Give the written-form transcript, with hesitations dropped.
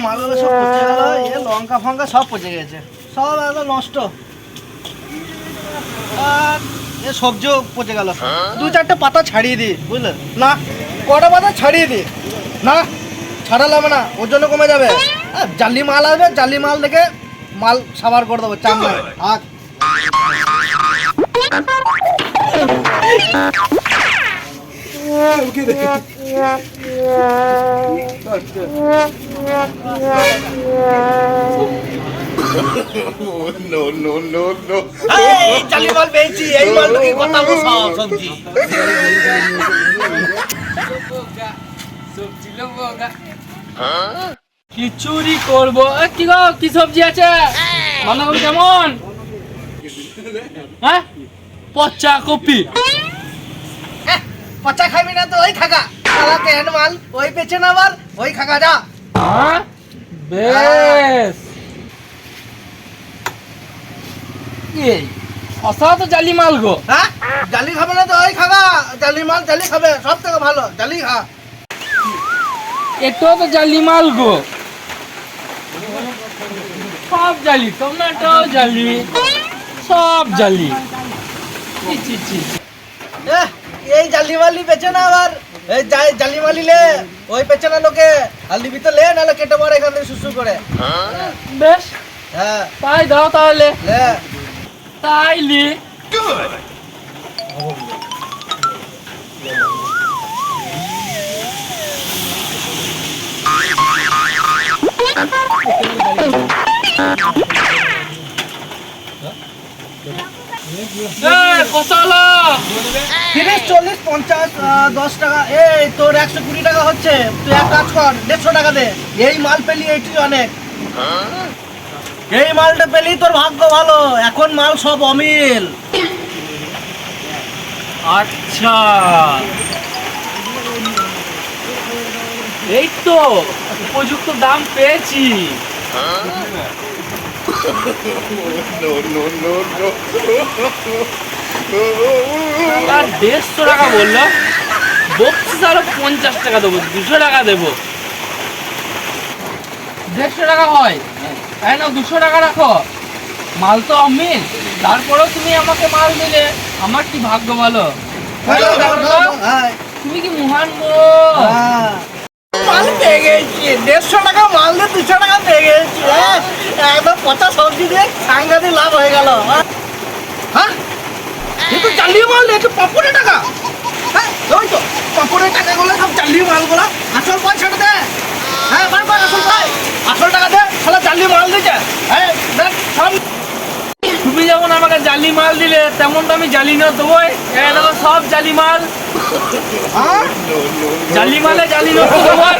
মালগুলো সব পচে গেল, এ লঙ্কা ফঙ্কা সব পচে গেছে, সব একদম নষ্ট। আর এ সবজিও পচে গেল, দু চারটে পাতা ছাড়িয়ে দিই, বুঝলেন না? কটা পাতা ছাড়িয়ে দিই না, ছাড়ালাম না, ওর জন্য কমে যাবে। জালি মাল আসবে, জালি মাল দেখে মাল সাবার করে দেবো চামড়া। আর জালি মাল পেয়েছি, এই মালটাকে কথা বলছো সবজি। খিচুড়ি করবো। কি গো, কি সবজি আছে? বাঁধাকপি কেমন? হ্যাঁ, পচা কপি। পচা খাবি না তো ওই খাগা, কেন মাল ওই পেছে না, আবার ওই খাগা যা। বেশ, এই শশা তো জালি মাল গো। হ্যাঁ, জালি খাবে না তো ওই খাগা, জালি মাল জালি খাবে, সব থেকে ভালো জালি খা। এটাও তো জালি মাল গো, সব জালি, টমেটো জালি, সব জালি। এই জালি মালি বেচে না, আবার এই জালি মালি লে, ওই পেছে না লোকে। আর লিবি তো লে, নাহলে কেটে মারে এখান থেকে সুসু করে। বেশ, হ্যাঁ তাই দাও তাহলে। লে। তাইলি কষালো 30, 40, 50, 10 টাকা। এই তোর 120 টাকা হচ্ছে, তুই এক কাজ কর, 150 টাকা দে। এই মাল পেলি এইটি অনেক, এই মালটা পেলি তোর ভাগ্য ভালো। এখন মাল সব অমিল। আচ্ছা, এই তো উপযুক্ত দাম পেয়েছি। আর 150 টাকা বললো, বক্সিস আরো 50 টাকা দেবো, 200 টাকা দেবো। 150 টাকা হয়, তাই না? 200 টাকা রাখো। মাল তো অমিল, তারপরেও তুমি আমাকে মাল দিলে, আমার কি ভাগ্য ভালো। তুমি কি মহান গো। মাল পেয়ে গেছি, 150 টাকা মাল দিয়ে 200 টাকা পেয়ে গেছি। একদম পচা সবজি দিয়ে সাংঘাতিক লাভ হয়ে গেল। হ্যাঁ, একটু চালিয়ে মাল, একটু পাপড়ের টাকা। হ্যাঁ, ওই তো পাপড়ের টাকাগুলো সব চালিয়ে মালগুলো। আসল পয়সাটা দে। হ্যাঁ, আসল টাকা দে, শালা চালিয়ে মাল দিচ্ছে। হ্যাঁ দেখ সব। তুমি যেমন আমাকে জালি মাল দিলে, তেমন তো আমি জালি নোট দেবোই। দেখো সব জালি মাল, জালি মালে জালি নোট দেবোই।